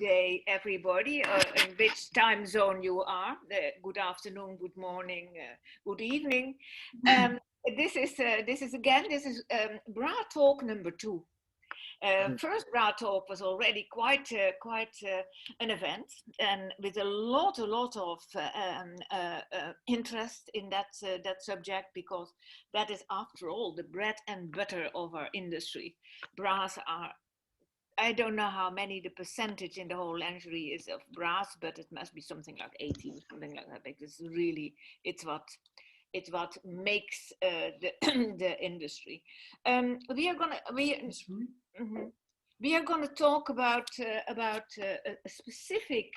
day, everybody, in which time zone you are. Good afternoon, good morning, good evening. This is again, Bra Talk number 2. First Bra Talk was already quite an event, and with a lot of interest in that subject, because that is, after all, the bread and butter of our industry. Bras are, I don't know how many the percentage in the whole lingerie is of brass, but it must be something like 18, something like that. Because really, it's what makes the industry. We are gonna talk about a specific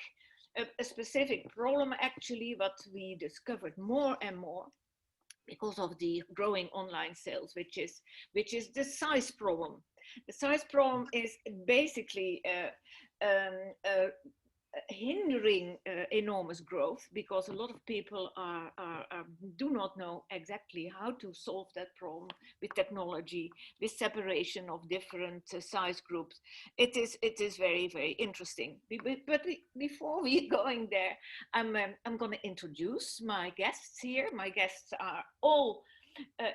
problem, actually, what we discovered more and more because of the growing online sales, which is the size problem. The size problem is basically hindering enormous growth, because a lot of people do not know exactly how to solve that problem with technology, with separation of different size groups. It is very, very interesting. But before we going there, I'm going to introduce my guests here. My guests are all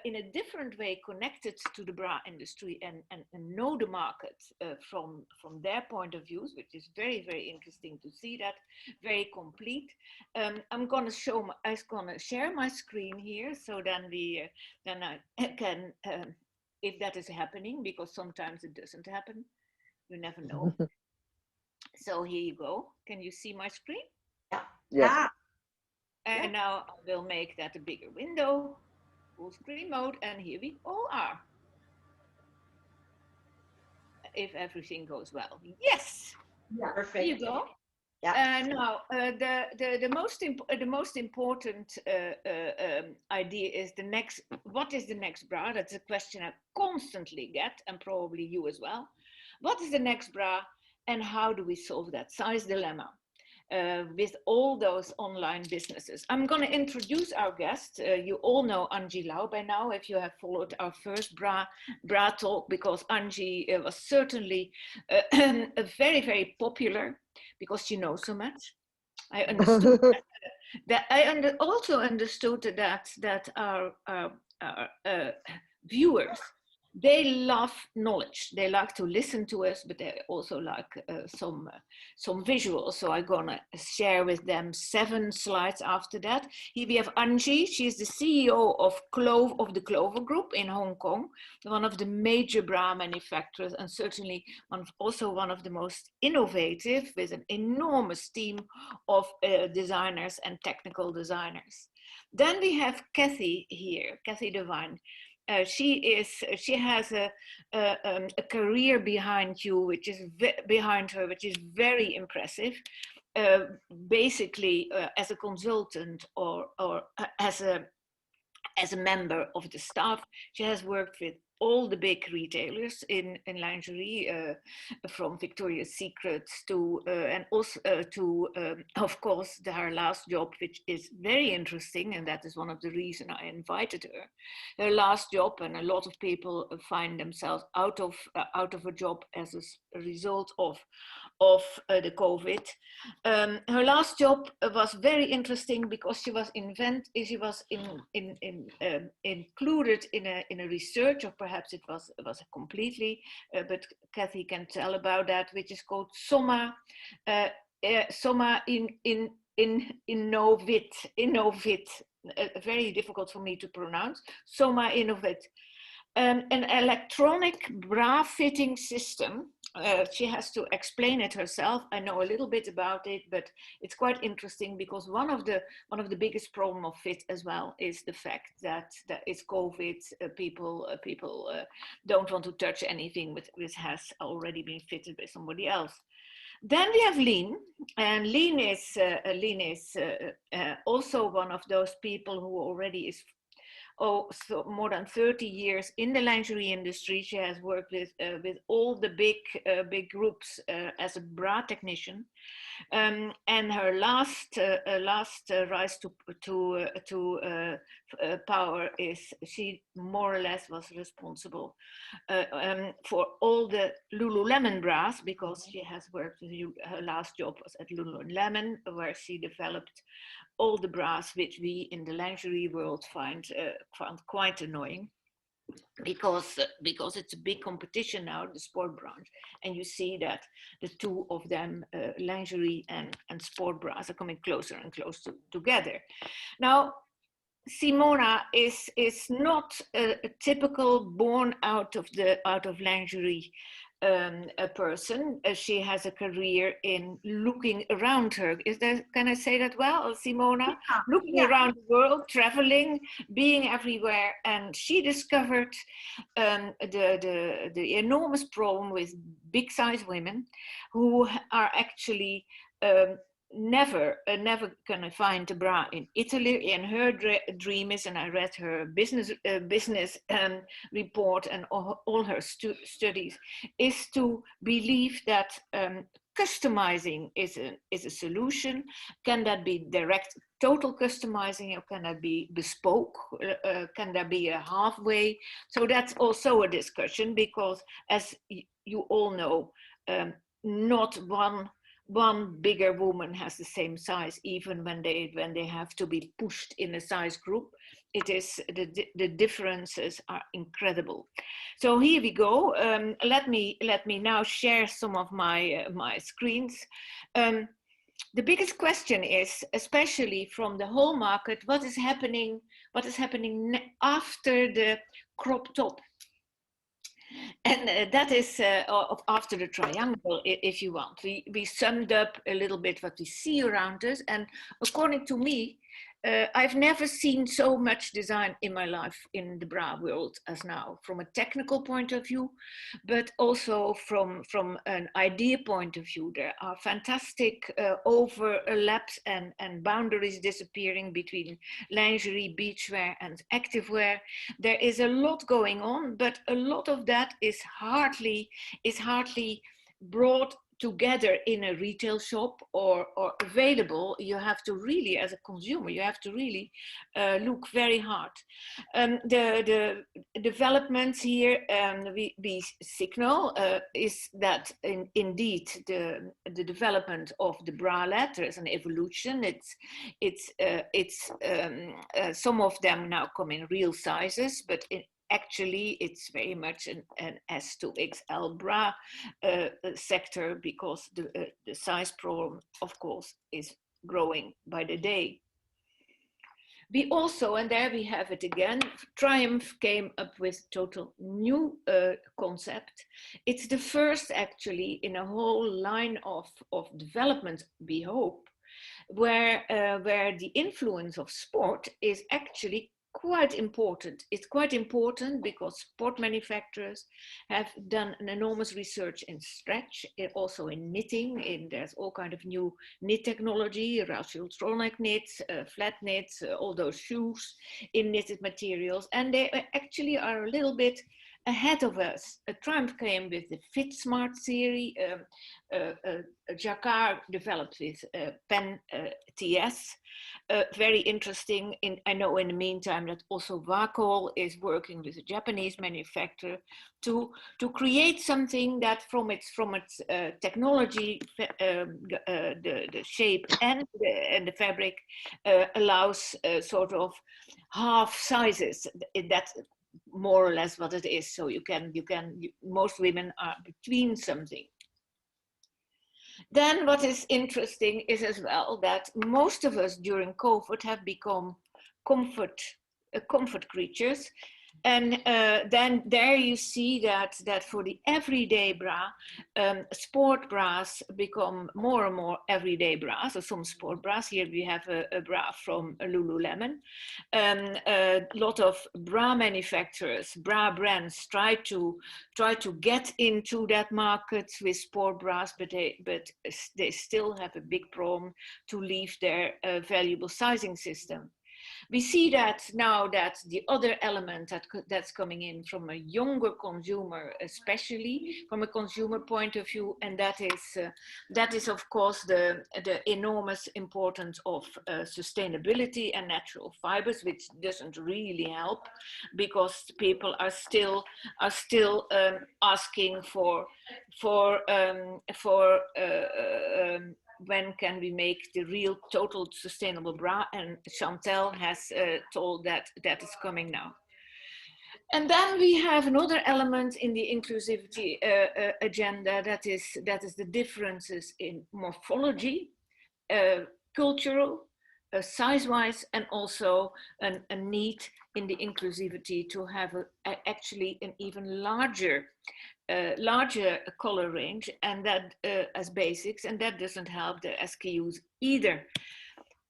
in a different way connected to the bra industry and know the market from their point of views, which is very, very interesting to see that, very complete. I'm going to share my screen here, so then I can, if that is happening, because sometimes it doesn't happen, you never know. So here you go. Can you see my screen? Yeah. And now I will make that a bigger window. Full screen mode, and here we all are. If everything goes well. Yes. Yeah, perfect. Here you go. Yeah. Now, the most important idea is the next. What is the next bra? That's a question I constantly get, and probably you as well. What is the next bra, and how do we solve that size dilemma? With all those online businesses. I'm going to introduce our guest. You all know Angie Lau by now, if you have followed our first bra talk, because Angie was certainly very, very popular, because she knows so much. I understood that. I also understood that our viewers, they love knowledge. They like to listen to us, but they also like some visuals. So I'm gonna share with them 7 slides after that. Here we have Angie. She's the CEO of the Clover Group in Hong Kong, one of the major bra manufacturers, and certainly also one of the most innovative, with an enormous team of designers and technical designers. Then we have Kathy here, Kathy Devine. She has a career behind her, which is very impressive. Basically, as a consultant or as a member of the staff, she has worked with all the big retailers in lingerie, from Victoria's Secret to and also to of course her last job, which is very interesting, and that is one of the reasons I invited her. Her last job, and a lot of people find themselves out of a job as a result of the COVID. Her last job was very interesting, because she was included in a research, or perhaps it was completely, but Kathy can tell about that, which is called Soma Innovit. Very difficult for me to pronounce. Soma Innovit. An electronic bra fitting system. She has to explain it herself. I know a little bit about it, but it's quite interesting, because one of the biggest problem of fit as well is the fact that it's COVID. People don't want to touch anything which has already been fitted by somebody else. Then we have Lean, and Lean is also one of those people who already is so more than 30 years in the lingerie industry. She has worked with all the big groups as a bra technician. And her last rise to power is she more or less was responsible for all the Lululemon bras, because she has worked with her last job was at Lululemon, where she developed all the bras which we in the lingerie world found quite annoying, because it's a big competition now, the sport branch, and you see that the two of them, lingerie and sport bras, are coming closer and closer together. Now, Simona is not a typical born out of lingerie a person. She has a career in looking around her. Can I say that well, Simona? Yeah. Looking around the world, traveling, being everywhere, and she discovered the enormous problem with big size women who are actually never gonna find a bra in Italy. And her dream is, and I read her business report and all her studies, is to believe that customizing is a solution. Can that be direct total customizing, or can that be bespoke? Can there be a halfway? So that's also a discussion, because as you all know, not one bigger woman has the same size, even when they have to be pushed in a size group. It is the differences are incredible. So here we go. Let me now share some of my my screens. The biggest question is, especially from the whole market, what is happening after the crop top? And that is after the triangle, if you want. We summed up a little bit what we see around us. And according to me, I've never seen so much design in my life in the bra world as now, from a technical point of view, but also from an idea point of view. There are fantastic overlaps and boundaries disappearing between lingerie, beachwear, and activewear. There is a lot going on, but a lot of that is hardly brought together in a retail shop or available. You have to really, as a consumer, you have to really look very hard. The developments here we signal is that indeed the development of the bralette, there is an evolution. It's some of them now come in real sizes, but actually it's very much an S to XL bra sector, because the size problem, of course, is growing by the day. We also, and there we have it again, Triumph came up with total new concept. It's the first actually in a whole line of development, we hope, where the influence of sport is actually quite important. It's quite important because sport manufacturers have done an enormous research in stretch, also in knitting. There's all kind of new knit technology, Rauschiltronic knits, flat knits, all those shoes in knitted materials, and they actually are a little bit ahead of us. Triumph came with the Fit Smart series. Jacquard developed with Pen TS. Very interesting. I know in the meantime that also Wacol is working with a Japanese manufacturer to create something that from its technology, the shape and the fabric allows sort of half sizes. That's more or less what it is. So most women are between something. Then what is interesting is as well that most of us during COVID have become comfort creatures. And then there you see that for the everyday bra, sport bras become more and more everyday bras. So some sport bras, here we have a bra from Lululemon. A lot of bra manufacturers, bra brands try to get into that market with sport bras, but they still have a big problem to leave their valuable sizing system. We see that now that the other element that's coming in from a younger consumer, especially from a consumer point of view, and that is of course the enormous importance of sustainability and natural fibers, which doesn't really help because people are still asking for when can we make the real total sustainable bra, and Chantel has told that is coming now. And then we have another element in the inclusivity agenda, that is the differences in morphology, cultural, size-wise, and also a need in the inclusivity to have actually an even larger color range, and that as basics, and that doesn't help the SKUs either.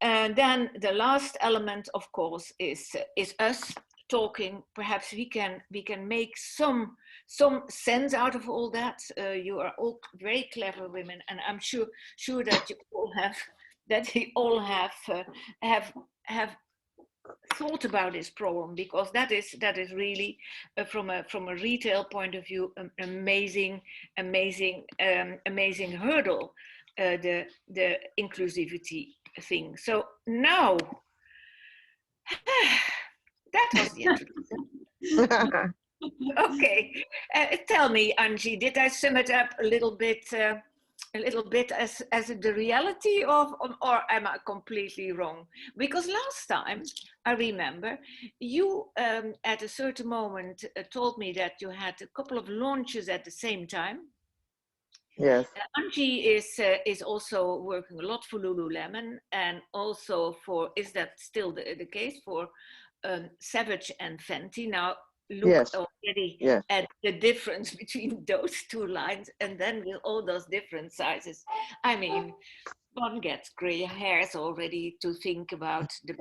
And then the last element, of course, is us talking. Perhaps we can make some sense out of all that. You are all very clever women, and I'm sure that you all have thought about this problem, because that is really from a retail point of view an amazing hurdle, the inclusivity thing. So now that was the introduction. Okay, tell me, Angie, did I sum it up a little bit as the reality of, or am I completely wrong? Because last time I remember you at a certain moment told me that you had a couple of launches at the same time. Yes. Angie is also working a lot for Lululemon, and also for, is that still the case for Savage and Fenty? Now look Yes. already Yes. at the difference between those two lines, and then with all those different sizes. I mean, one gets gray hairs already to think about the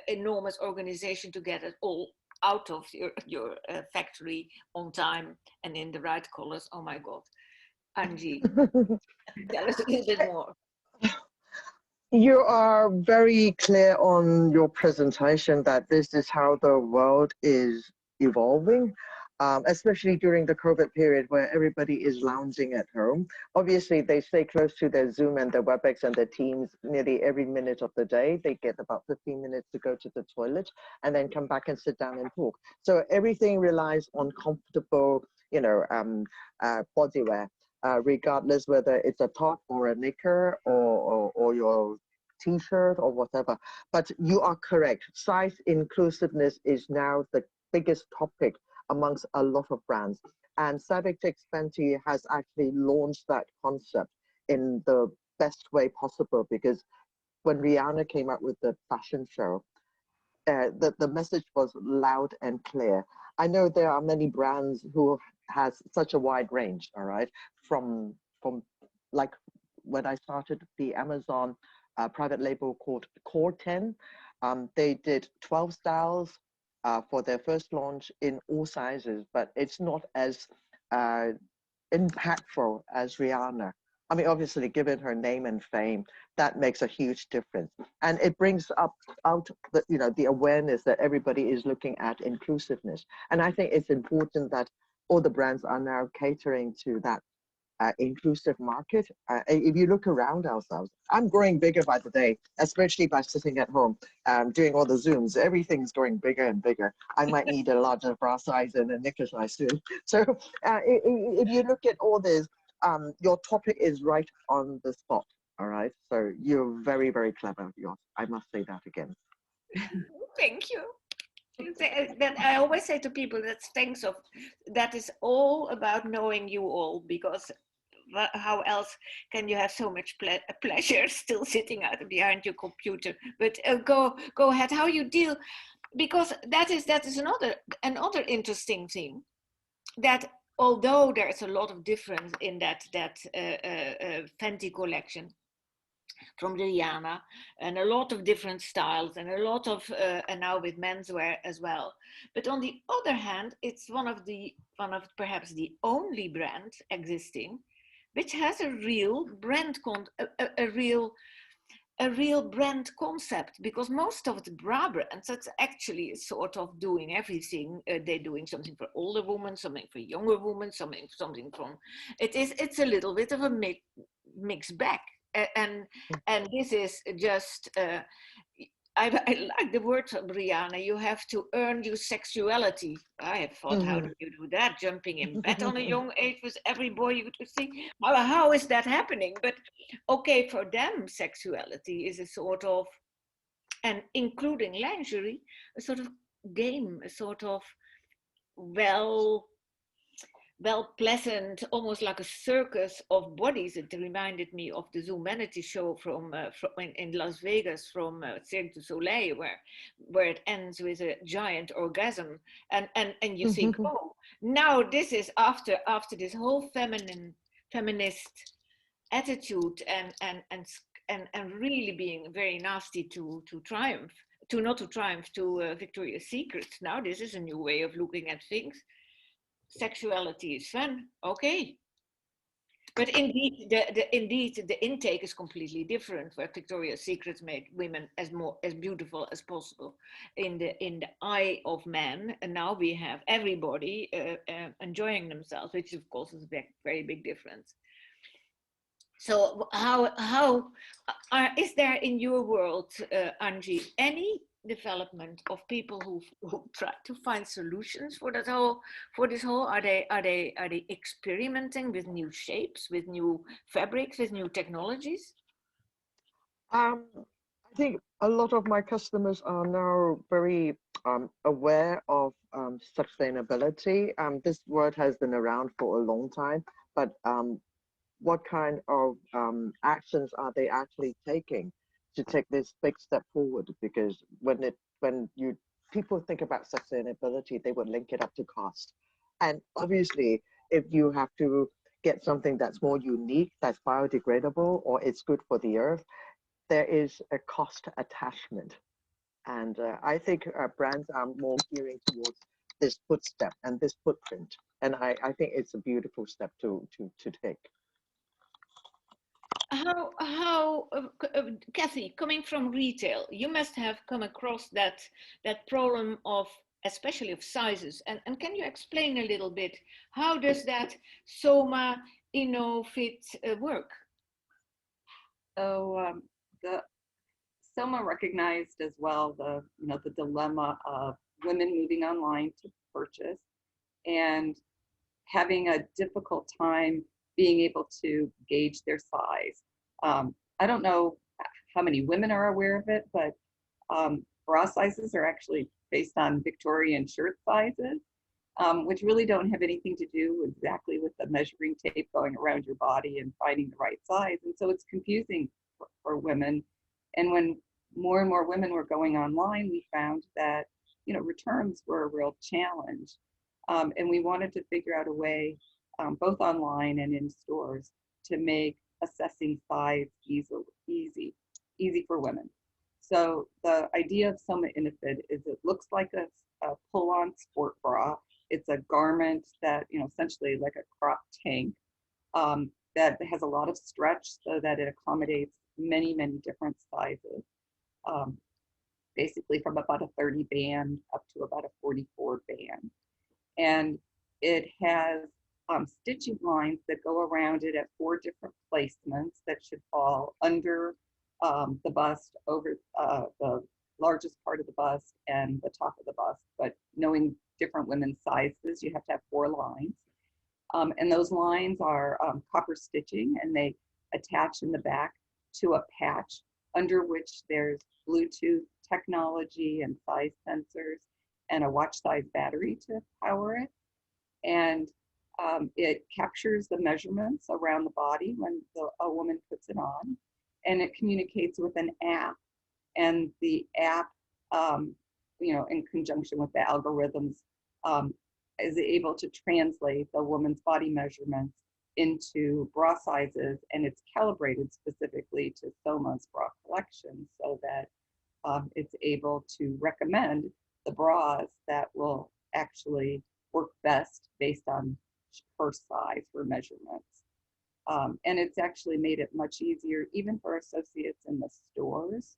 enormous organization to get it all out of your factory on time and in the right colors. Oh my God. Angie, tell us a little bit more. You are very clear on your presentation that this is how the world is evolving, especially during the COVID period where everybody is lounging at home. Obviously, they stay close to their Zoom and their WebEx and their Teams nearly every minute of the day. They get about 15 minutes to go to the toilet and then come back and sit down and talk. So everything relies on comfortable, body wear. Regardless whether it's a top or a knicker or your t-shirt or whatever. But you are correct. Size inclusiveness is now the biggest topic amongst a lot of brands. And Savage X Fenty has actually launched that concept in the best way possible, because when Rihanna came out with the fashion show, the message was loud and clear. I know there are many brands who has such a wide range, all right, from like when I started the Amazon private label called Core 10, they did 12 styles for their first launch in all sizes, but it's not as impactful as Rihanna. I mean, obviously, given her name and fame, that makes a huge difference, and it brings out the awareness that everybody is looking at inclusiveness. And I think it's important that all the brands are now catering to that inclusive market. If you look around ourselves, I'm growing bigger by the day, especially by sitting at home doing all the Zooms. Everything's growing bigger and bigger. I might need a larger bra size and a knicker size soon. So if you look at all this, your topic is right on the spot. All right. So you're very, very clever. I must say that again. Thank you. That I always say to people, that is all about knowing you all, because how else can you have so much pleasure still sitting out behind your computer? But go ahead. How you deal, because that is another interesting thing, that although there's a lot of difference in that Fenty collection from Rihanna, and a lot of different styles, and a lot of and now with menswear as well. But on the other hand, it's one of perhaps the only brand existing which has a real brand a real a real brand concept, because most of the bra brands, that's actually sort of doing everything. They're doing something for older women, something for younger women, something from, it's a little bit of a mixed bag. And this is just I like the word, Brianna. You have to earn your sexuality. I have thought, how do you do that? Jumping in bed on a young age with every boy you could see. How is that happening? But okay, for them, sexuality is a sort of, and including lingerie, a sort of game, a sort of well pleasant, almost like a circus of bodies. It reminded me of the Zoomanity show from in Las Vegas, from Cirque du Soleil, where it ends with a giant orgasm, and you think, oh, now this is after this whole feminist attitude and really being very nasty to triumph, to not to triumph, to Victoria's Secret. Now this is a new way of looking at things. Sexuality is fun, okay, but indeed the intake is completely different, where Victoria's Secret made women as beautiful as possible in the eye of man, and now we have everybody enjoying themselves, which of course is a very big difference. So how is there in your world, Angie, any development of people who try to find solutions for this whole? Are they experimenting with new shapes, with new fabrics, with new technologies? I think a lot of my customers are now very aware of sustainability. This word has been around for a long time, but what kind of actions are they actually taking to take this big step forward? Because when people think about sustainability, they would link it up to cost. And obviously, if you have to get something that's more unique, that's biodegradable, or it's good for the earth, there is a cost attachment. And I think brands are more gearing towards this footstep and this footprint. And I think it's a beautiful step to take. Kathy, coming from retail, you must have come across that problem of, especially of sizes, and can you explain a little bit, how does that Soma InnoFit work? So the Soma recognized as well the dilemma of women moving online to purchase and having a difficult time being able to gauge their size. I don't know how many women are aware of it, but bra sizes are actually based on Victorian shirt sizes, which really don't have anything to do exactly with the measuring tape going around your body and finding the right size. And so it's confusing for women. And when more and more women were going online, we found that returns were a real challenge. And we wanted to figure out a way, both online and in stores, to make assessing size easy for women. So the idea of Soma InnoFit is it looks like a pull-on sport bra. It's a garment that, essentially like a crop tank, that has a lot of stretch so that it accommodates many, many different sizes. Basically from about a 30 band up to about a 44 band. And it has stitching lines that go around it at 4 different placements that should fall under the bust, over the largest part of the bust and the top of the bust. But knowing different women's sizes, you have to have 4 lines. And those lines are copper stitching, and they attach in the back to a patch under which there's Bluetooth technology and size sensors and a watch size battery to power it. And it captures the measurements around the body when a woman puts it on, and it communicates with an app. And the app, in conjunction with the algorithms, is able to translate the woman's body measurements into bra sizes, and it's calibrated specifically to Soma's bra collection so that it's able to recommend the bras that will actually work best based on her size, her measurements. And it's actually made it much easier, even for associates in the stores,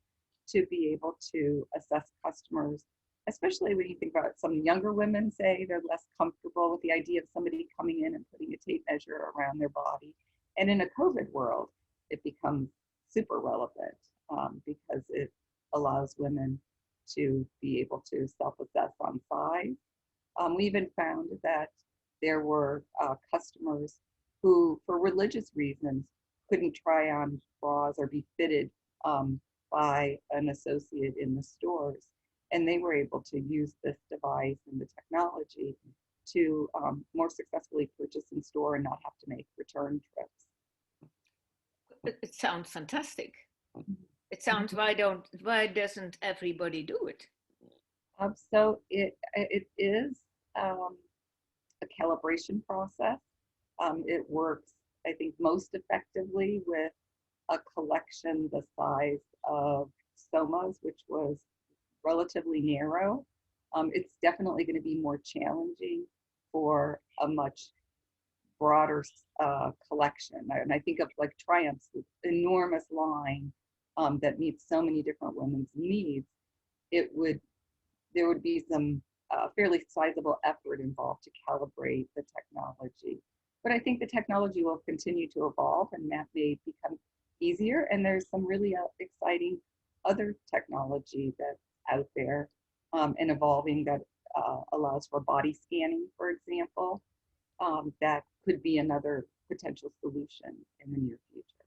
to be able to assess customers, especially when you think about some younger women, say they're less comfortable with the idea of somebody coming in and putting a tape measure around their body. And in a COVID world, it becomes super relevant because it allows women to be able to self-assess on size. We even found that there were customers who, for religious reasons, couldn't try on bras or be fitted by an associate in the stores. And they were able to use this device and the technology to more successfully purchase in store and not have to make return trips. It sounds fantastic. It sounds, why doesn't everybody do it? So it is a calibration process. It works, I think, most effectively with a collection the size of somas, which was relatively narrow. It's definitely going to be more challenging for a much broader collection. And I think of like Triumph's enormous line that meets so many different women's needs. There would be some fairly sizable effort involved to calibrate the technology. But I think the technology will continue to evolve and that may become easier. And there's some really exciting other technology that's out there and evolving that allows for body scanning, for example. That could be another potential solution in the near future.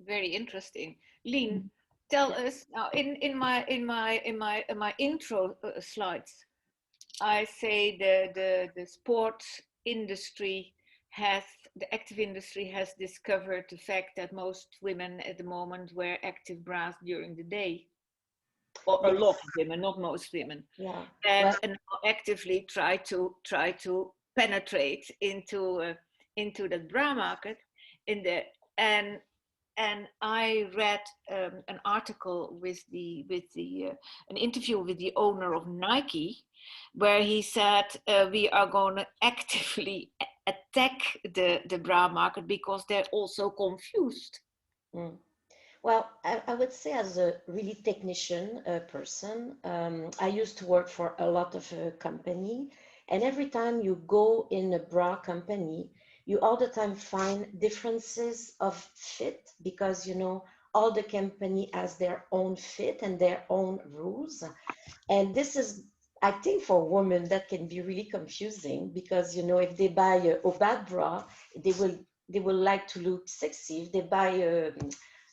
Very interesting. Lean, tell us now. In my intro slides, I say the sports industry the active industry has discovered the fact that most women at the moment wear active bras during the day. Or a lot of women, not most women. Yeah. And actively try to penetrate into the bra market and I read an article with an interview with the owner of Nike, where he said we are going to actively attack the bra market because they're also confused. Mm. Well, I would say as a really technician person, I used to work for a lot of company, and every time you go in a bra company, you all the time find differences of fit because, you know, all the company has their own fit and their own rules. And this is, I think for women, that can be really confusing because, you know, if they buy a bad bra, they will like to look sexy. If they buy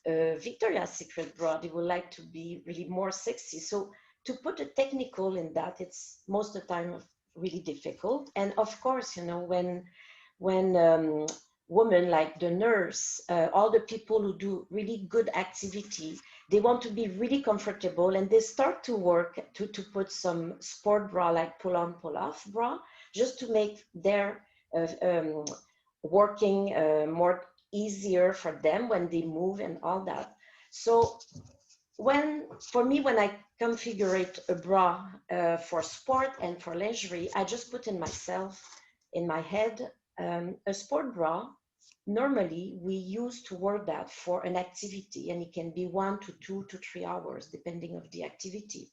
a Victoria's Secret bra, they would like to be really more sexy. So to put a technical in that, it's most of the time really difficult. And of course, you know, when women like the nurse, all the people who do really good activity, they want to be really comfortable and they start to work to put some sport bra like pull-on, pull-off bra, just to make their working more easier for them when they move and all that. So for me, when I configure a bra for sport and for lingerie, I just put in my head, a sport bra. Normally, we used to wear that for an activity, and it can be 1 to 2 to 3 hours, depending of the activity.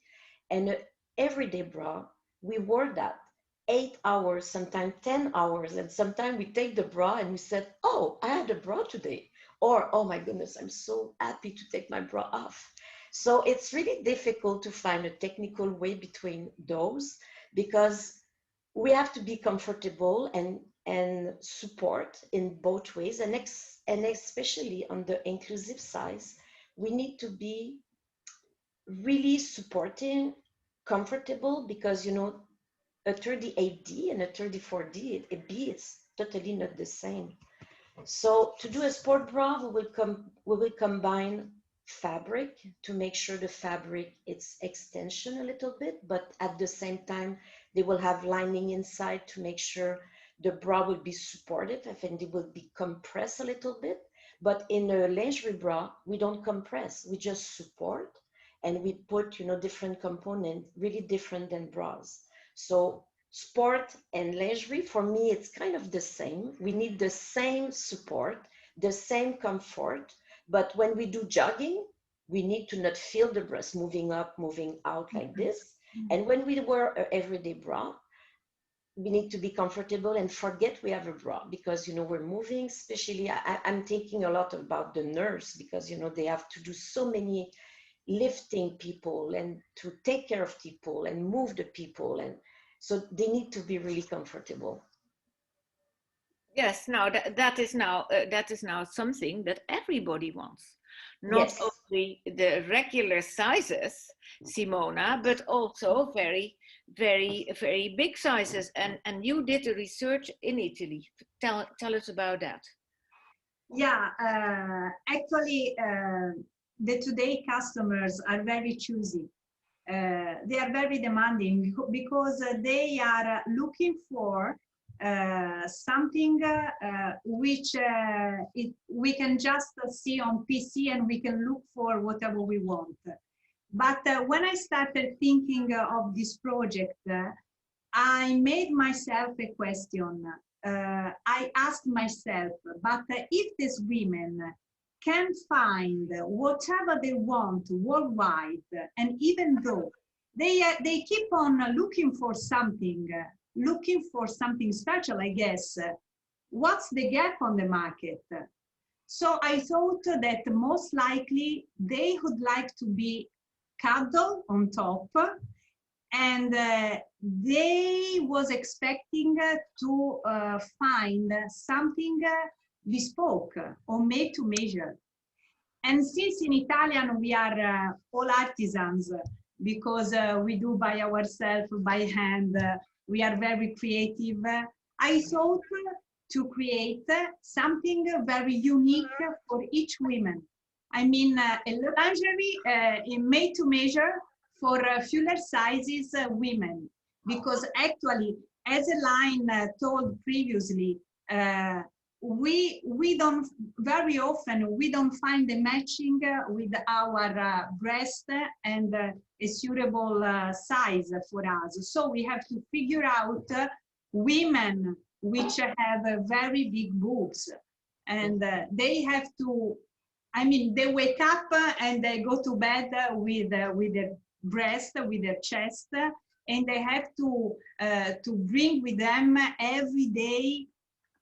And an everyday bra, we wore that 8 hours, sometimes 10 hours, and sometimes we take the bra and we said, oh, I had a bra today, or oh my goodness, I'm so happy to take my bra off. So it's really difficult to find a technical way between those because we have to be comfortable and support in both ways, and especially on the inclusive side, we need to be really supporting, comfortable, because, you know, a 38D and a 34D, a B is totally not the same. So to do a sport bra, we will combine fabric to make sure the fabric it's extension a little bit, but at the same time they will have lining inside to make sure the bra will be supportive and it will be compressed a little bit. But in a lingerie bra, we don't compress, we just support, and we put, you know, different components, really different than bras. So sport and lingerie, for me, it's kind of the same. We need the same support, the same comfort. But when we do jogging, we need to not feel the breast moving up, moving out like this. And when we wear an everyday bra, we need to be comfortable and forget we have a bra, because we're moving. Especially I'm thinking a lot about the nurse, because they have to do so many lifting people and to take care of people and move the people, and so they need to be really comfortable. Yes, now that is now something that everybody wants, not Yes. only the regular sizes, Simona, but also very, very, very big sizes. And you did the research in Italy. Tell us about that. Yeah, actually, the today customers are very choosy. They are very demanding because they are looking for something which we can just see on PC, and we can look for whatever we want. But when I started thinking of this project, I made myself a question. I asked myself, but if these women can find whatever they want worldwide, and even though they keep on looking for something special, I guess, what's the gap on the market? So I thought that most likely they would like to be cuddled on top, and they was expecting to find something bespoke or made to measure. And since in Italian we are all artisans, because we do by ourselves, by hand, we are very creative, I thought to create something very unique for each woman. I mean, a lingerie made to measure for fuller sizes women, because actually, as Elaine told previously, we don't very often we don't find the matching with our breast and a suitable size for us. So we have to figure out women which have very big boobs, and they have to. I mean, they wake up and they go to bed with their breast, with their chest, and they have to bring with them every day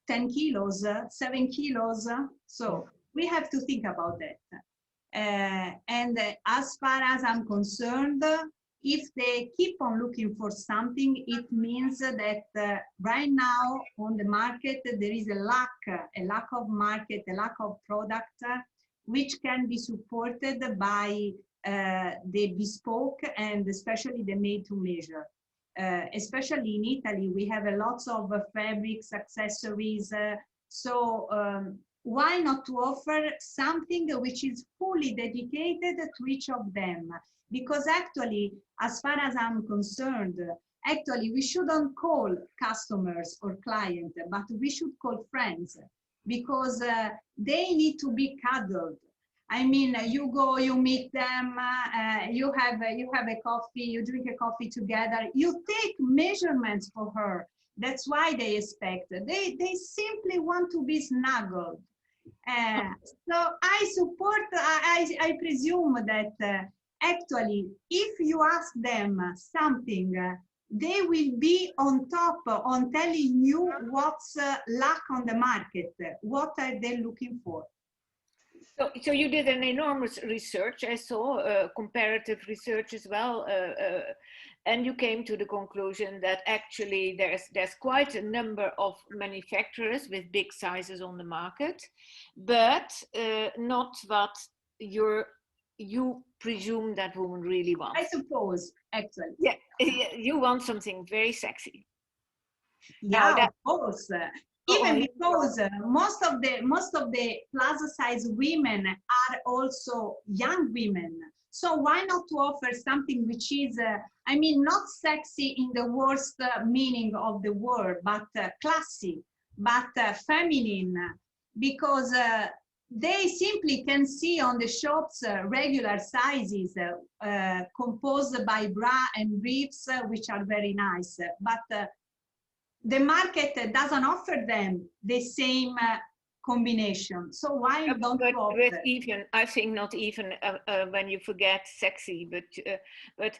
10 kilos, 7 kilos. So we have to think about that. And as far as I'm concerned, if they keep on looking for something, it means that right now on the market, there is a lack of market, a lack of product, which can be supported by the bespoke and especially the made to measure. Especially in Italy, we have a lots of fabrics, accessories. So why not to offer something which is fully dedicated to each of them? Because actually, as far as I'm concerned, actually we shouldn't call customers or clients, but we should call friends, because they need to be cuddled. I mean, you go, you meet them, you have a coffee, you drink a coffee together, you take measurements for her. That's why they expect. They simply want to be snuggled. So I support, I presume that actually, if you ask them something, they will be on top on telling you what's lack on the market, what are they looking for. So you did an enormous research. I saw comparative research as well, and you came to the conclusion that actually there's quite a number of manufacturers with big sizes on the market, but not what you presume that woman really wants. I suppose, actually. Yeah, you want something very sexy. Yeah, of course. Even because most of the plus size women are also young women. So why not to offer something which is, I mean, not sexy in the worst meaning of the word, but classy, but feminine, because they simply can see on the shops regular sizes composed by bra and briefs, which are very nice. But the market doesn't offer them the same combination. So why don't you offer? But even, I think not even when you forget sexy, but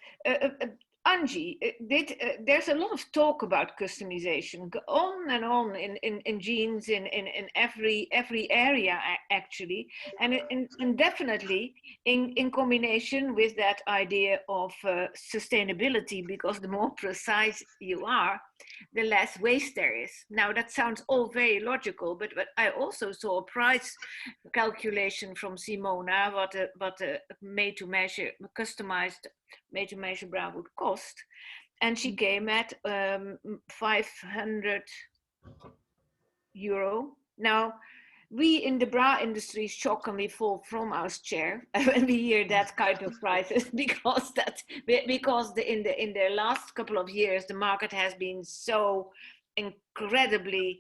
Angie, there's a lot of talk about customization, go on and on in jeans, in every area actually, and definitely in combination with that idea of sustainability, because the more precise you are, the less waste there is. Now that sounds all very logical, but I also saw a price calculation from Simona, what a made to measure, customized made to measure bra would cost, and she came at 500 euro. Now, we in the bra industry shockingly fall from our chair when we hear that kind of prices, because in the last couple of years the market has been so incredibly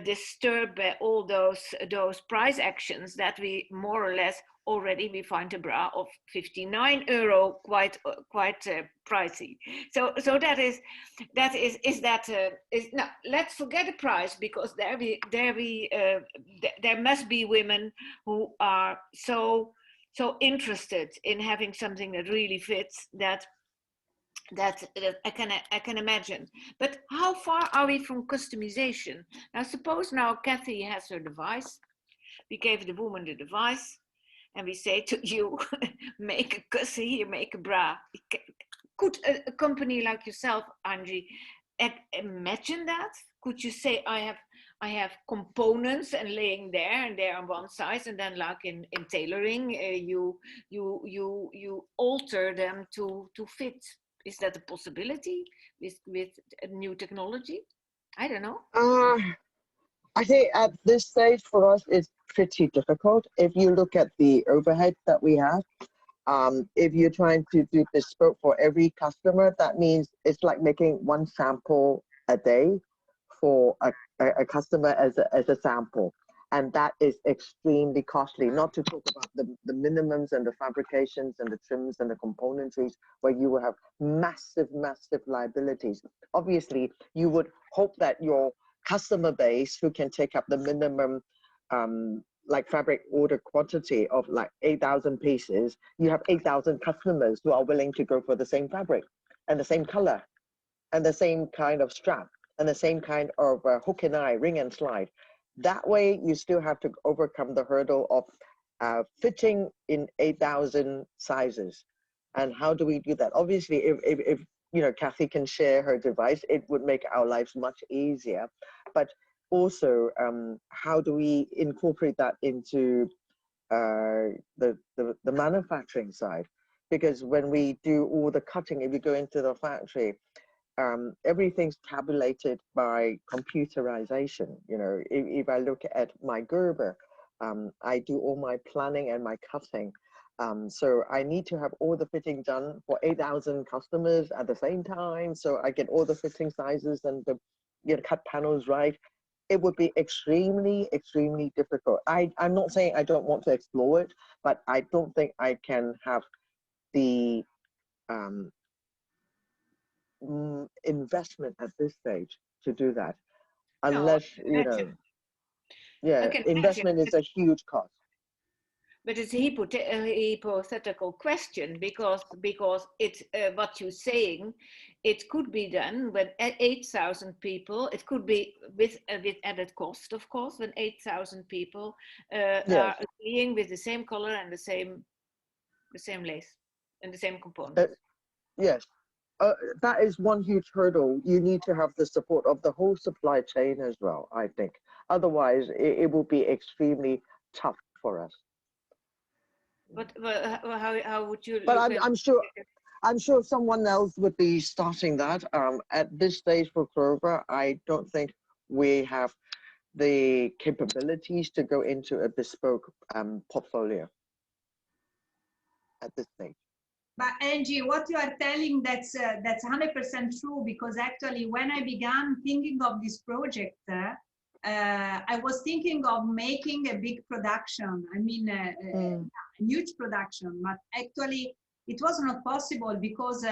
disturbed by all those price actions that we more or less already we find a bra of 59 euro quite pricey. So that is now let's forget the price, because there must be women who are so interested in having something that really fits that I can imagine. But how far are we from customization? Now suppose now Kathy has her device, we gave the woman the device, and we say to you, make a cussy here, make a bra. Could a company like yourself, Angie, imagine that? Could you say, I have components and laying there and there on one size, and then like in tailoring, you alter them to fit? Is that a possibility with new technology? I don't know. I think at this stage for us, it's pretty difficult. If you look at the overhead that we have, if you're trying to do bespoke for every customer, that means it's like making one sample a day for a customer as a sample. And that is extremely costly, not to talk about the minimums and the fabrications and the trims and the componentries, where you will have massive liabilities. Obviously, you would hope that your customer base, who can take up the minimum like fabric order quantity of like 8,000 pieces, you have 8,000 customers who are willing to go for the same fabric and the same color and the same kind of strap and the same kind of hook and eye, ring and slide. That way, you still have to overcome the hurdle of fitting in 8,000 sizes. And how do we do that? Obviously, if you know, Kathy can share her device, it would make our lives much easier. But also, how do we incorporate that into the manufacturing side? Because when we do all the cutting, if you go into the factory, everything's tabulated by computerization. You know, if I look at my Gerber, I do all my planning and my cutting. So I need to have all the fitting done for 8,000 customers at the same time. So I get all the fitting sizes and the cut panels right. It would be extremely difficult. I'm not saying I don't want to explore it, but I don't think I can have the investment at this stage to do that, unless you know. Yeah, investment is a huge cost. But it's a hypothetical question, because it's what you're saying. It could be done when 8,000 people. It could be with added cost, of course, when 8,000 people Yes. are agreeing with the same color and the same lace and the same components. Yes. That is one huge hurdle. You need to have the support of the whole supply chain as well, I think. Otherwise, it will be extremely tough for us. But how would you? But I'm sure someone else would be starting that. At this stage for Clover, I don't think we have the capabilities to go into a bespoke portfolio at this stage. But Angie, what you are telling, that's 100% true, because actually when I began thinking of this project, I was thinking of making a big production. I mean, a huge production, but actually it was not possible because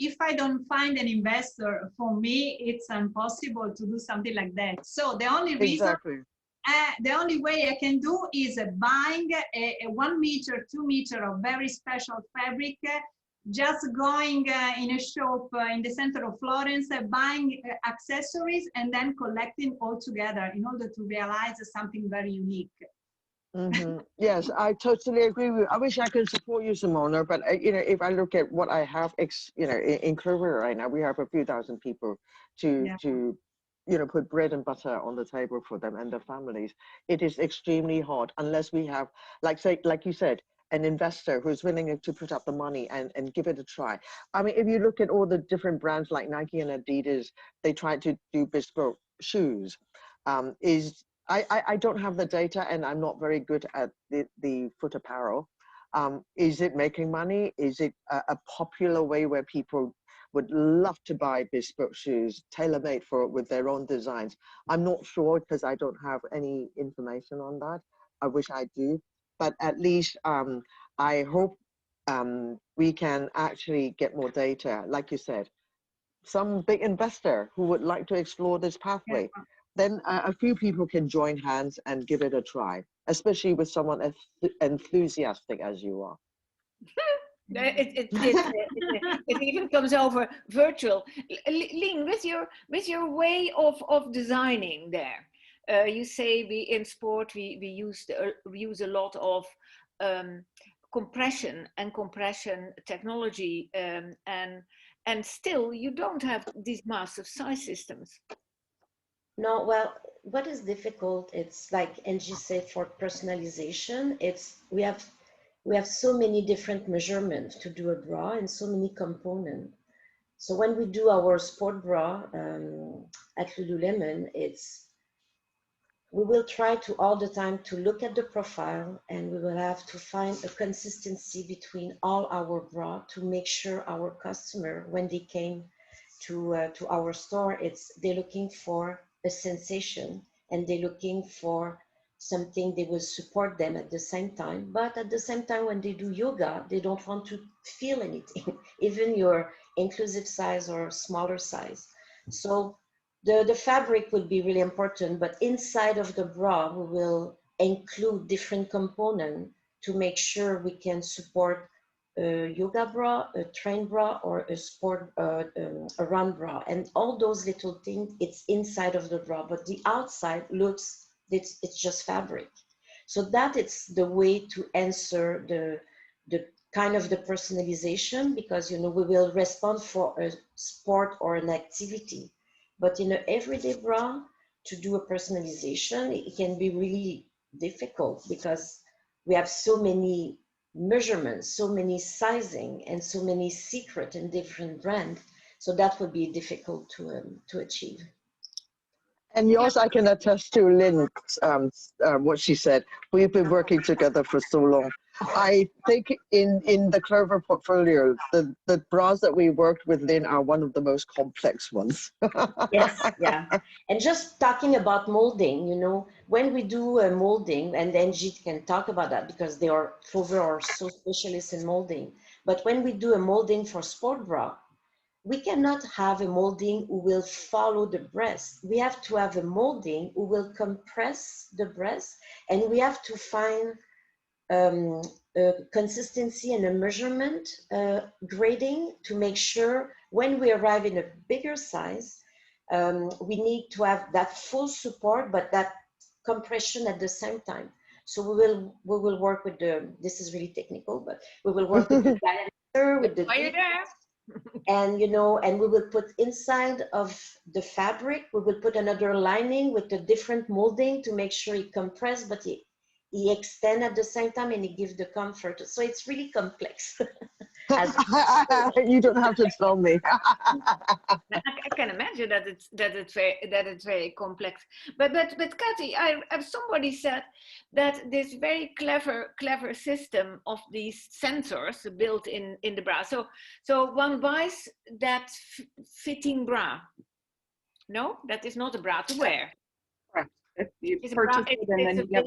if I don't find an investor, for me, it's impossible to do something like that. So the only reason, Exactly. the only way I can do is buying a 1 meter, 2 meter of very special fabric, just going in a shop in the center of Florence, buying accessories and then collecting all together in order to realize something very unique. Yes, I totally agree with you. I wish I could support you, Simona, but you know, if I look at what I have, you know, in Clover right now, we have a few thousand people to you know, put bread and butter on the table for them and their families. It is extremely hard unless we have, like you said, an investor who's willing to put up the money and give it a try. I mean, if you look at all the different brands like Nike and Adidas, they try to do bespoke shoes. I don't have the data and I'm not very good at the foot apparel. Is it making money? Is it a popular way where people would love to buy bespoke shoes, tailor-made with their own designs? I'm not sure because I don't have any information on that. I wish I do, but at least I hope we can actually get more data. Like you said, some big investor who would like to explore this pathway, then a few people can join hands and give it a try, especially with someone as enthusiastic as you are. It even comes over virtual. Lien, with your way of designing there, you say in sport we use a lot of compression technology, and still you don't have these massive size systems. No, well, what is difficult, it's like Angie said, for personalization, we have so many different measurements to do a bra and so many components. So when we do our sport bra at Lululemon, we will try to all the time to look at the profile, and we will have to find a consistency between all our bra to make sure our customer, when they came to our store, they're looking for a sensation and they're looking for something they will support them at the same time. But at the same time, when they do yoga, they don't want to feel anything, even your inclusive size or smaller size. So the fabric will be really important, but inside of the bra, we will include different components to make sure we can support a yoga bra, a train bra, or a sport, a run bra. And all those little things, it's inside of the bra, but the outside looks, it's just fabric. So that it's the way to answer the kind of the personalization, because, you know, we will respond for a sport or an activity. But in an everyday bra, to do a personalization, it can be really difficult because we have so many measurements, so many sizing, and so many secret and different brands. So that would be difficult to achieve. And yours, I can attest to Lynn, what she said. We've been working together for so long. I think in the Clover portfolio, the bras that we worked with Lynn are one of the most complex ones. Yes, yeah. And just talking about molding, you know, when we do a molding, and Angie can talk about that because Clover are so specialists in molding. But when we do a molding for sport bra, we cannot have a molding who will follow the breast. We have to have a molding who will compress the breast, and we have to find a consistency and a measurement grading to make sure when we arrive in a bigger size, we need to have that full support, but that compression at the same time. So we will work with this is really technical, but we will work with the diameter, with the and, you know, and we will put inside of the fabric, we will put another lining with a different molding to make sure it compress, but he extend at the same time, and he gives the comfort. So it's really complex. You don't have to tell me. I can imagine that it's very complex. But Cathy, somebody said that this very clever system of these sensors built in the bra. So one buys that fitting bra. No, that is not a bra to wear. Correct. You It's purchase it and then you get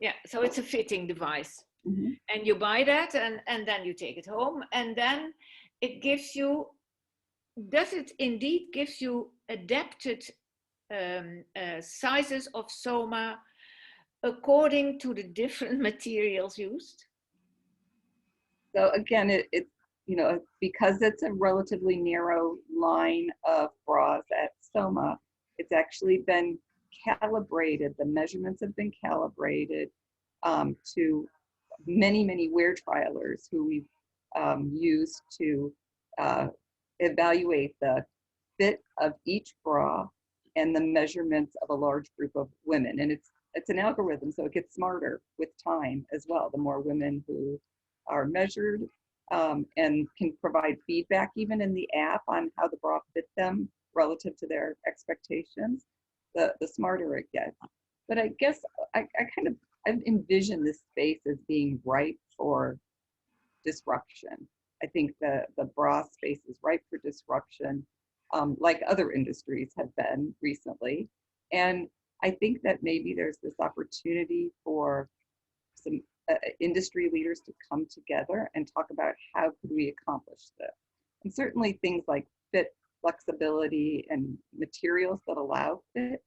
yeah, so it's a fitting device. And you buy that, and then you take it home, and then it gives you, does it indeed gives you adapted sizes of soma according to the different materials used? So again, it's, you know, because it's a relatively narrow line of bras at Soma, it's actually been calibrated. The measurements have been calibrated to many wear trialers who we've used to evaluate the fit of each bra and the measurements of a large group of women. And it's an algorithm, so it gets smarter with time as well. The more women who are measured and can provide feedback even in the app on how the bra fit them relative to their expectations, the smarter it gets. But I guess I envision this space as being ripe for disruption. I think the bra space is ripe for disruption, like other industries have been recently. And I think that maybe there's this opportunity for some industry leaders to come together and talk about how could we accomplish this. And certainly things like fit, flexibility, and materials that allow fit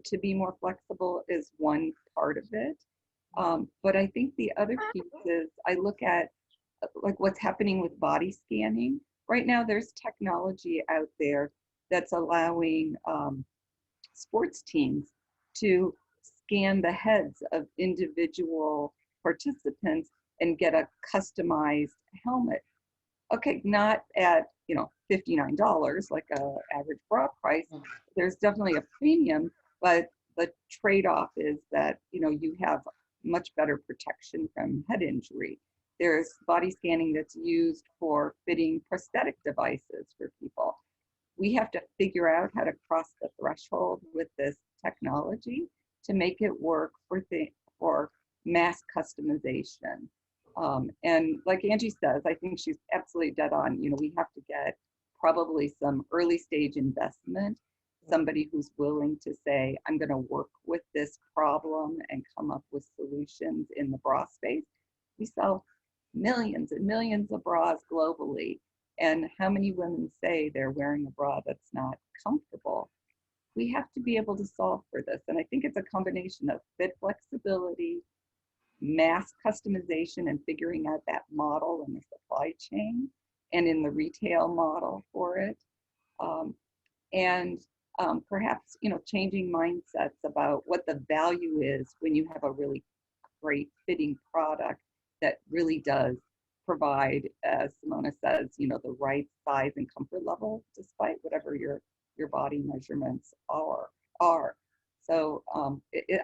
to be more flexible is one part of it. But I think the other piece is I look at like what's happening with body scanning. Right now there's technology out there that's allowing sports teams to scan the heads of individual participants and get a customized helmet. Okay, not at, you know, $59 like a average bra price. There's definitely a premium, but the trade-off is that, you know, you have much better protection from head injury. There's body scanning that's used for fitting prosthetic devices for people. We have to figure out how to cross the threshold with this technology to make it work for mass customization. And like Angie says, I think she's absolutely dead on. You know, we have to get probably some early stage investment, somebody who's willing to say, I'm going to work with this problem and come up with solutions in the bra space. We sell millions and millions of bras globally. And how many women say they're wearing a bra that's not comfortable? We have to be able to solve for this. And I think it's a combination of fit flexibility, mass customization, and figuring out that model in the supply chain and in the retail model for it. And perhaps, you know, changing mindsets about what the value is when you have a really great fitting product that really does provide, as Simona says, you know, the right size and comfort level despite whatever your body measurements are. So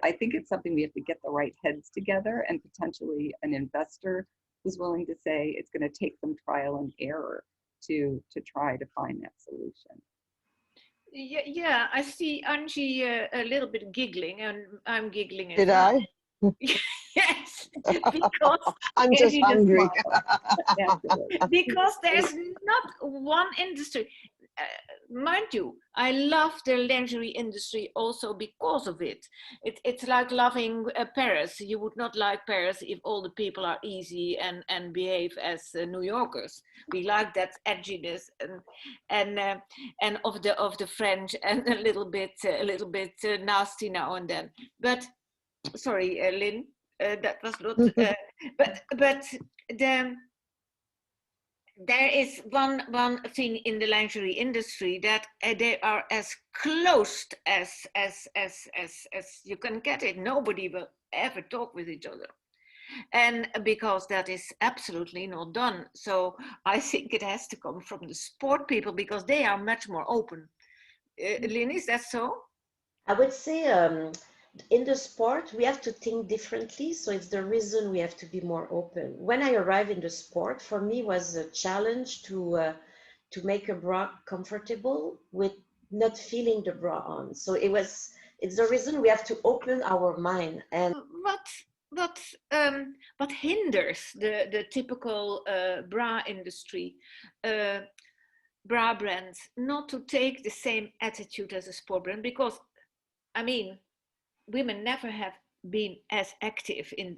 I think it's something we have to get the right heads together, and potentially an investor who's willing to say it's going to take some trial and error to try to find that solution. Yeah, I see Angie a little bit giggling, and I'm giggling as Did well. I? Yes, because I'm just Angie hungry. because there's not one industry. Mind you, I love the lingerie industry also because of it. It's like loving Paris. You would not like Paris if all the people are easy and behave as New Yorkers. We like that edginess and of the French, and a little bit nasty now and then. But sorry, Lynn, that was not. But there is one thing in the lingerie industry that they are as closed as you can get it. Nobody will ever talk with each other, and because that is absolutely not done. So I think it has to come from the sport people, because they are much more open. Lynn, is that so? I would say in the sport, we have to think differently. So it's the reason we have to be more open. When I arrived in the sport, for me was a challenge to make a bra comfortable with not feeling the bra on. So it's the reason we have to open our mind. And what hinders the typical bra industry, bra brands, not to take the same attitude as a sport brand? Because I mean, women never have been as active in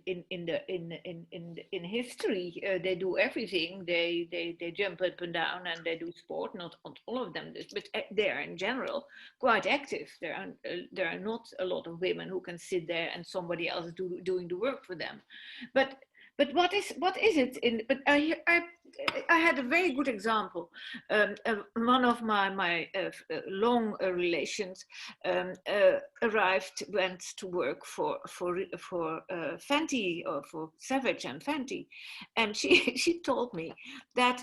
history. They do everything. They jump up and down and they do sport. Not all of them, but they are in general quite active. There are not a lot of women who can sit there and somebody else doing the work for them. But what is it in? But I had a very good example. One of my long relations went to work for Fenty, or for Savage and Fenty, and she told me that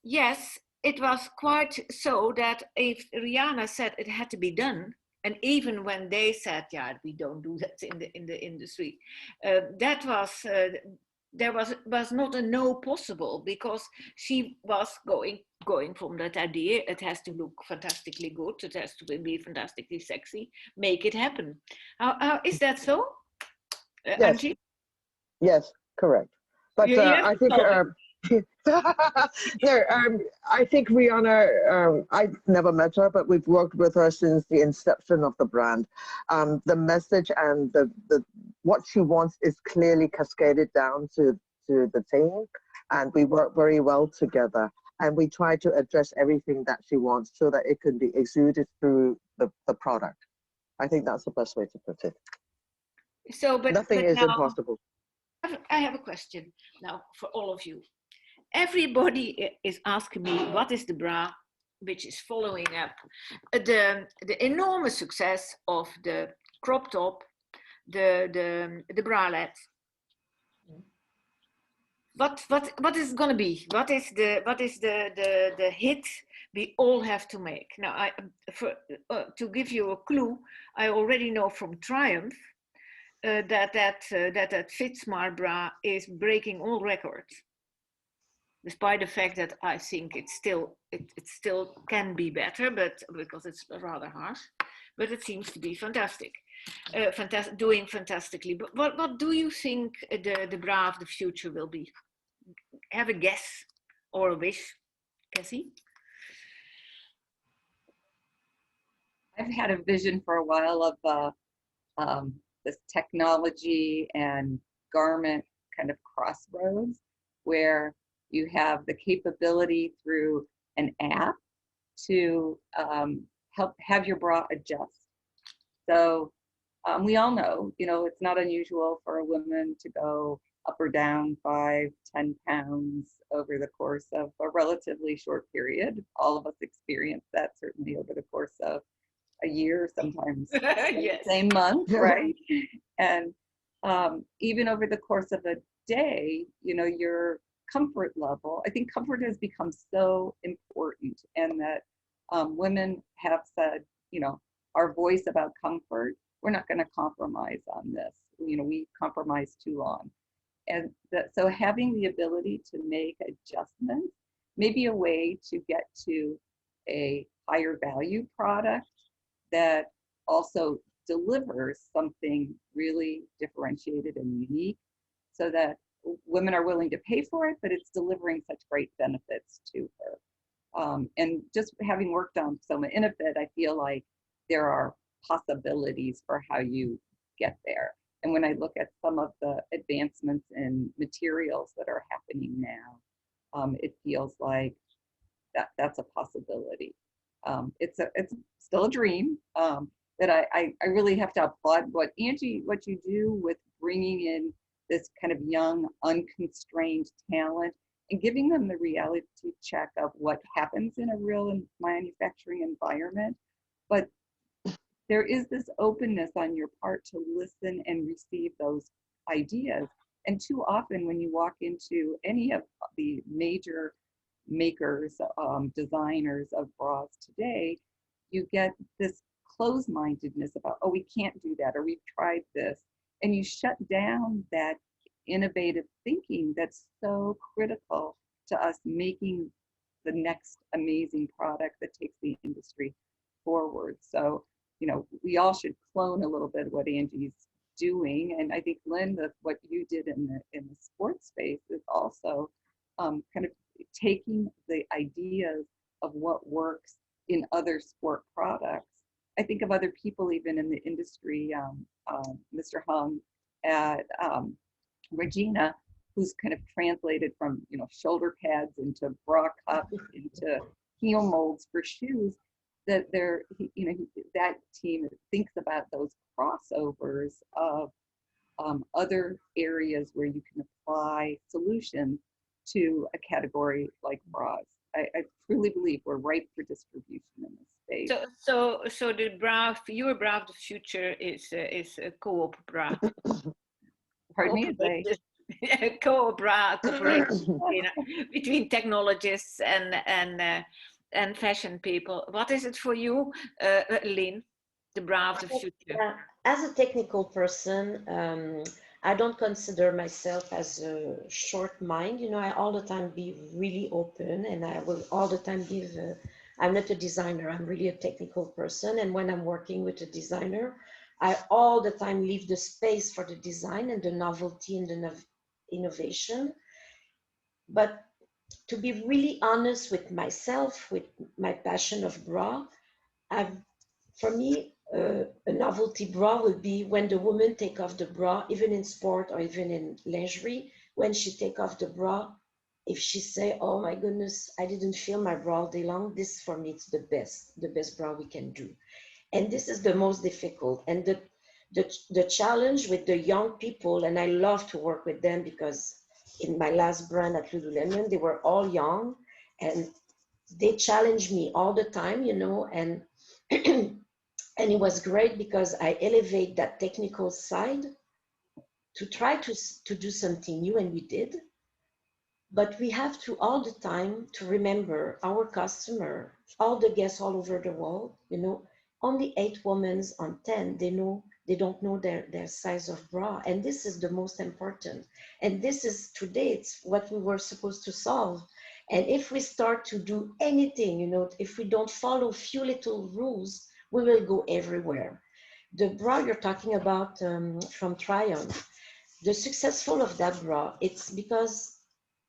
yes, it was quite so that if Rihanna said it had to be done, and even when they said, yeah, we don't do that in the industry, that was there was not a no possible, because she was going from that idea, it has to look fantastically good, it has to be fantastically sexy, make it happen. How is that so, Yes. Angie? Yes, correct. But Yes. I think no, I think Rihanna, I've never met her, but we've worked with her since the inception of the brand. The message and the what she wants is clearly cascaded down to the team, and we work very well together. And we try to address everything that she wants so that it can be exuded through the product. I think that's the best way to put it. So, Nothing is impossible. I have a question now for all of you. Everybody is asking me what is the bra which is following up the enormous success of the crop top, the bralette. What is it going to be? What is the hit we all have to make? Now, to give you a clue, I already know from Triumph that Fit Smart bra is breaking all records, despite the fact that I think it still can be better, but because it's rather harsh, but it seems to be fantastic, doing fantastically. But what do you think the bra of the future will be? Have a guess or a wish, Cassie? I've had a vision for a while of this technology and garment kind of crossroads, where you have the capability through an app to help have your bra adjust. So we all know, it's not unusual for a woman to go up or down 5, 10 pounds over the course of a relatively short period. All of us experience that certainly over the course of a year, sometimes Yes. the same month, right? And even over the course of a day, your comfort level, I think comfort has become so important, and that women have said, our voice about comfort, we're not going to compromise on this. We compromise too long. And so having the ability to make adjustments may be a way to get to a higher value product that also delivers something really differentiated and unique, so that women are willing to pay for it, but it's delivering such great benefits to her. And just having worked on Soma Innovate, I feel like there are possibilities for how you get there. And when I look at some of the advancements in materials that are happening now, it feels like that's a possibility. It's still a dream, but I really have to applaud what you do with bringing in this kind of young, unconstrained talent and giving them the reality check of what happens in a real manufacturing environment. But there is this openness on your part to listen and receive those ideas. And too often when you walk into any of the major makers, designers of bras today, you get this closed-mindedness about, oh, we can't do that, or we've tried this. And you shut down that innovative thinking that's so critical to us making the next amazing product that takes the industry forward. So, we all should clone a little bit of what Angie's doing. And I think, Lynn, what you did in the sports space is also kind of taking the ideas of what works in other sport products. I think of other people even in the industry, Mr. Hung at Regina, who's kind of translated from, you know, shoulder pads into bra cups into heel molds for shoes, that they're, you know, that team thinks about those crossovers of other areas where you can apply solutions to a category like bras. I truly believe we're ripe for distribution in this space. So the bra, your bra of the future is a co-op bra. Pardon me? Co-op bra cooperation between technologists and fashion people. What is it for you, Lynn? The bra of the future. As a technical person, I don't consider myself as a short mind. You know, I all the time be really open, and I will all the time give. I'm not a designer. I'm really a technical person, and when I'm working with a designer, I all the time leave the space for the design and the novelty and the innovation. But to be really honest with myself, with my passion of bra, for me, a novelty bra would be when the woman take off the bra, even in sport or even in lingerie, when she take off the bra, if she say, oh my goodness, I didn't feel my bra all day long, this for me, it's the best bra we can do. And this is the most difficult. And the challenge with the young people, and I love to work with them because in my last brand at Lululemon, they were all young and they challenged me all the time, you know, and and it was great because I elevate that technical side to try to do something new, and we did. But we have to all the time to remember our customer, all the guests all over the world, you know, only 8 women on 10, they don't know their size of bra. And this is the most important. And this is today, it's what we were supposed to solve. And if we start to do anything, you know, if we don't follow few little rules, we will go everywhere. The bra you're talking about from Triumph, the successful of that bra, it's because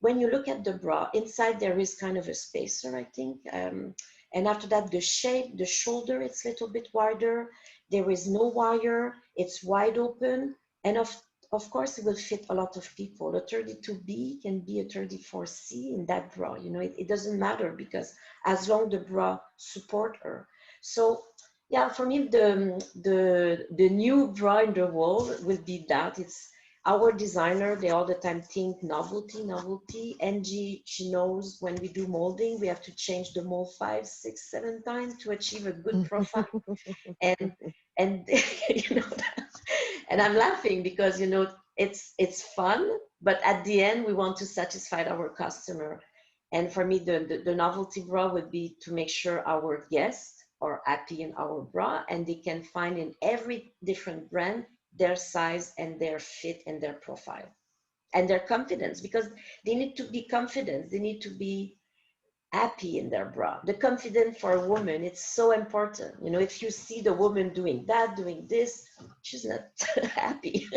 when you look at the bra, inside there is kind of a spacer, I think. And after that, the shape, the shoulder, it's a little bit wider. There is no wire, it's wide open. And of course, it will fit a lot of people. A 32B can be a 34C in that bra. You know, it doesn't matter because as long the bra support her. So yeah, for me, the new bra in the world will be that. It's our designer, they all the time think novelty. Angie, she knows when we do molding, we have to change the mold 5, 6, 7 times to achieve a good profile. and you know that. And I'm laughing because, you know, it's fun, but at the end we want to satisfy our customer. And for me, the novelty bra would be to make sure our guests are happy in our bra and they can find in every different brand their size and their fit and their profile and their confidence, because they need to be confident. They need to be happy in their bra. The confidence for a woman, it's so important. You know, if you see the woman doing that, doing this, she's not happy.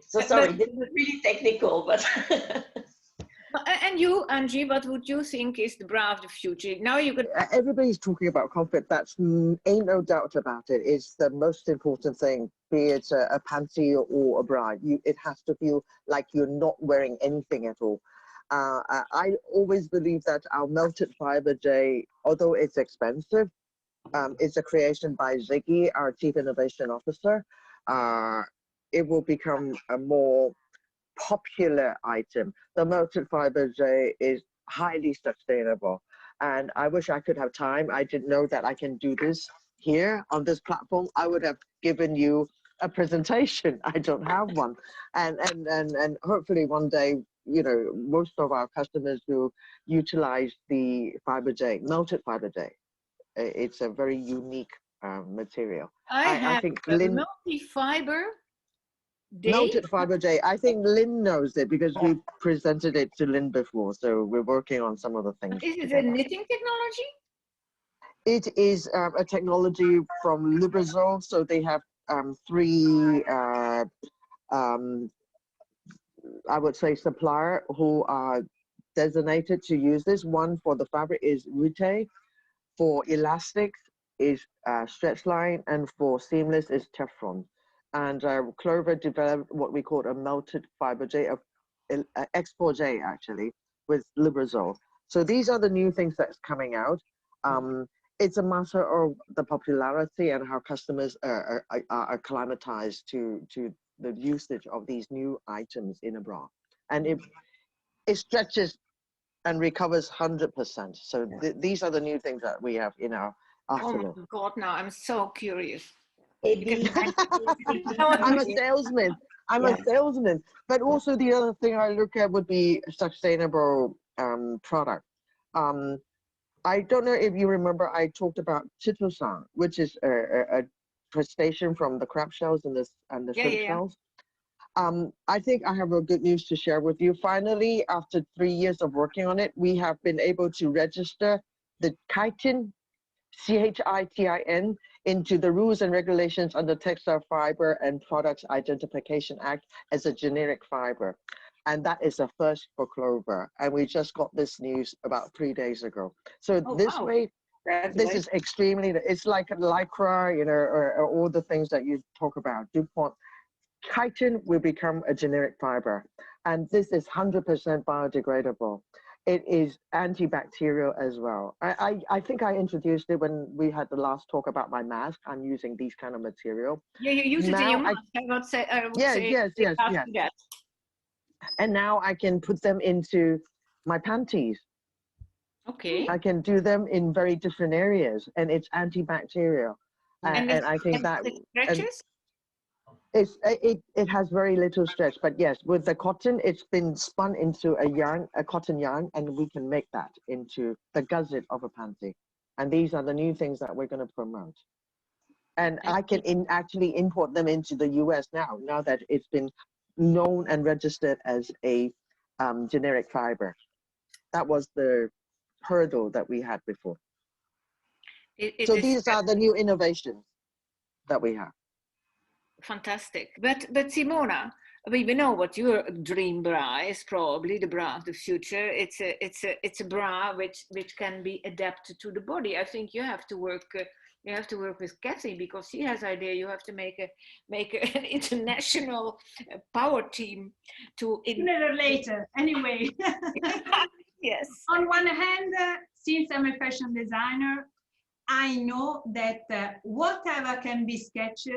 So sorry, this is really technical, but and you, Angie, what would you think is the bra of the future? Now you could. Everybody's talking about comfort. That's ain't no doubt about it. It's the most important thing. Be it a panty or a bra, it has to feel like you're not wearing anything at all. I always believe that our melted fiber J, although it's expensive, it's a creation by Ziggy, our Chief Innovation Officer. It will become a more popular item. The melted fiber J is highly sustainable, and I wish I could have time. I didn't know that I can do this here on this platform. I would have given you a presentation. I don't have one, and hopefully one day, you know, most of our customers will utilize the fiber J, melted fiber J. It's a very unique material. I think Lynn, multi-fiber melted fiber J. I think Lynn knows it because we presented it to Lynn before, so we're working on some of the things. Is it a knitting technology? It is a technology from Lubrizol, so they have 3 I would say supplier who are designated to use this. One for the fabric is Rute, for elastic is Stretchline, and for seamless is Teflon. and Clover developed what we call a melted fiber J, X4J actually, with Lubrizol. So these are the new things that's coming out. It's a matter of the popularity and how customers are acclimatized to the usage of these new items in a bra. And it stretches and recovers 100%. So these are the new things that we have in our arsenal. Oh my God, now I'm so curious. AB. I'm a salesman. I'm a salesman. But also the other thing I look at would be sustainable product. I don't know if you remember, I talked about chitosan, which is a crustacean from the crab shells and the shrimp shells. I think I have a good news to share with you. Finally, after 3 years of working on it, we have been able to register the chitin, CHITIN, into the rules and regulations under Textile Fiber and Products Identification Act as a generic fiber. And that is a first for Clover. And we just got this news about 3 days ago. So way, this is extremely, it's like a Lycra, you know, or all the things that you talk about, DuPont. Chitin will become a generic fiber. And this is 100% biodegradable. It is antibacterial as well. I think I introduced it when we had the last talk about my mask. I'm using these kind of material. Yeah, you use it in your mask. I would say yes. And now I can put them into my panties. Okay. I can do them in very different areas, and it's antibacterial. And I think that stretches? It has very little stretch, but yes, with the cotton, it's been spun into a yarn, a cotton yarn, and we can make that into the gusset of a panty. And these are the new things that we're going to promote. And I can actually import them into the US now that it's been known and registered as a generic fiber. That was the hurdle that we had before. So these are the new innovations that we have. Fantastic. But Simona, we know what your dream bra is, probably the bra of the future. It's a bra which can be adapted to the body. I think you have to work with Kathy, because she has idea. You have to make an international power team to. Sooner or later, anyway. Yes. On one hand, since I'm a fashion designer, I know that whatever can be sketched,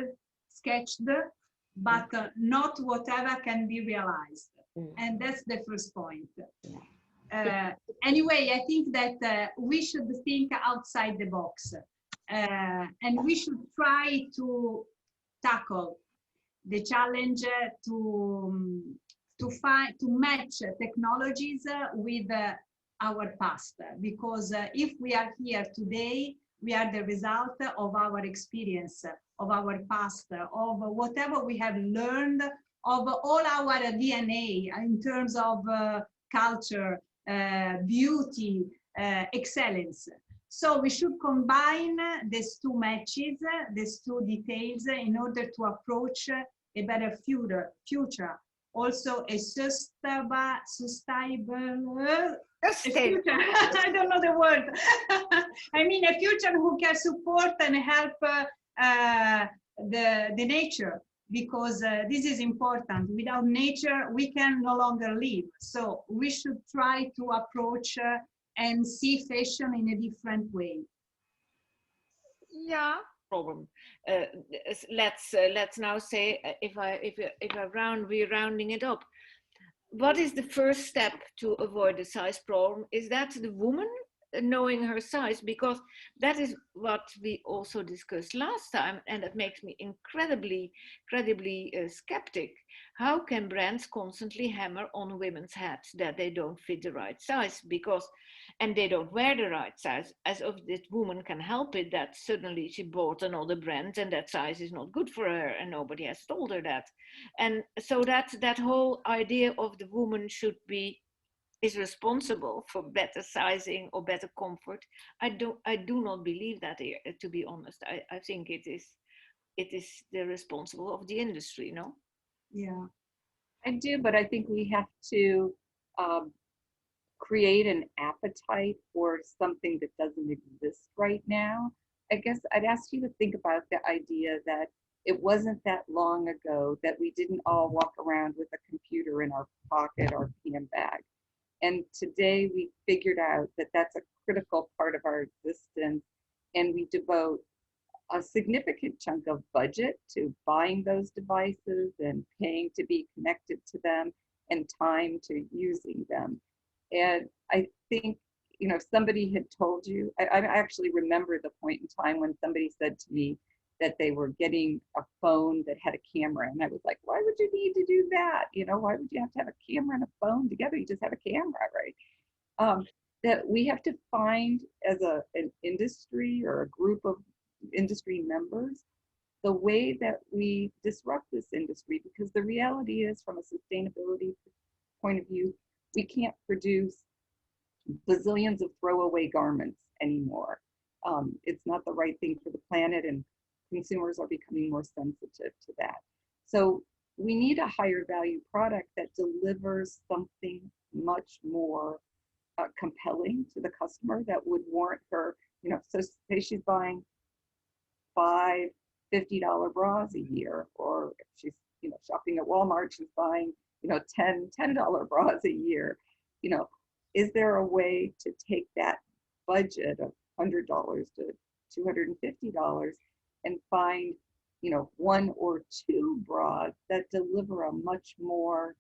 but not whatever can be realized. And that's the first point. Anyway, I think that we should think outside the box, and we should try to tackle the challenge to match technologies with our past, because if we are here today, we are the result of our experience, of our past, of whatever we have learned, of all our DNA in terms of culture, beauty, excellence. So we should combine these two matches, these two details, in order to approach a better future. Also a sustainable I don't know the word. I mean, a future who can support and help the nature, because this is important. Without nature, we can no longer live. So we should try to approach and see fashion in a different way. Yeah. Problem. Let's now say, we're rounding it up. What is the first step to avoid the size problem? Is that the woman knowing her size? Because that is what we also discussed last time, and that makes me incredibly skeptic. How can brands constantly hammer on women's heads that they don't fit the right size, and they don't wear the right size, as if this woman can help it, that suddenly she bought another brand and that size is not good for her and nobody has told her that. And so that whole idea of the woman is responsible for better sizing or better comfort. I do not believe that, to be honest. I think it is the responsible of the industry, no? Yeah, I do, but I think we have to create an appetite for something that doesn't exist right now. I guess I'd ask you to think about the idea that it wasn't that long ago that we didn't all walk around with a computer in our pocket or handbag. And today we figured out that that's a critical part of our existence, and we devote a significant chunk of budget to buying those devices and paying to be connected to them and time to using them. And I think, you know, somebody had told you, I actually remember the point in time when somebody said to me that they were getting a phone that had a camera. And I was like, why would you need to do that? You know, why would you have to have a camera and a phone together? You just have a camera, right? That we have to find as an industry or a group of industry members the way that we disrupt this industry, because the reality is, from a sustainability point of view, we can't produce bazillions of throwaway garments anymore. It's not the right thing for the planet, and consumers are becoming more sensitive to that. So we need a higher value product that delivers something much more compelling to the customer that would warrant her, you know, so say she's buying 5 $50 bras a year, or if she's, you know, shopping at Walmart, she's buying, you know, $10 bras a year. You know, is there a way to take that budget of $100 to $250 and find, you know, 1 or 2 bras that deliver a much more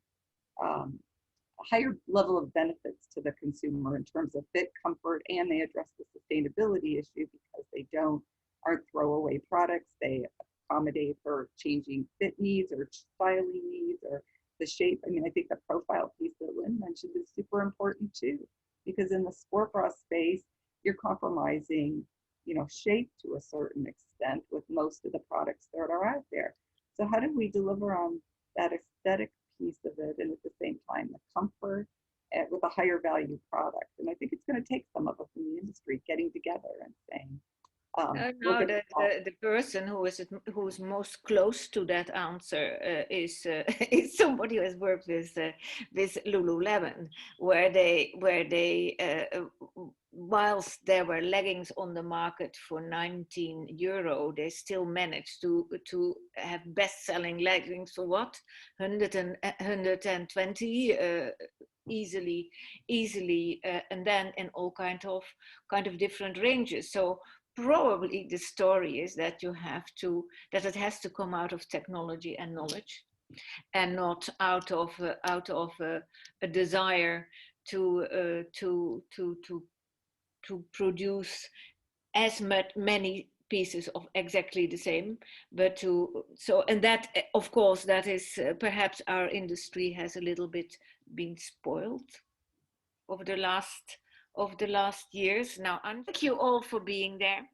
higher level of benefits to the consumer in terms of fit, comfort, and they address the sustainability issue because they aren't throwaway products. They accommodate her changing fit needs or styling needs or the shape. I mean, I think the profile piece that Lynn mentioned is super important too, because in the sport bra space, you're compromising, you know, shape to a certain extent with most of the products that are out there. So how do we deliver on that aesthetic piece of it, and at the same time the comfort with a higher value product? And I think it's going to take some of us in the industry getting together and saying, no, the person who's most close to that answer is is somebody who has worked with Lululemon, where they whilst there were leggings on the market for €19, they still managed to have best-selling leggings for what, 120 easily, and then in all kind of different ranges. So probably the story is that that it has to come out of technology and knowledge, and not out of a desire to produce as many pieces of exactly the same, but and that, of course, that is perhaps our industry has a little bit been spoiled over the last years. Now, thank you all for being there.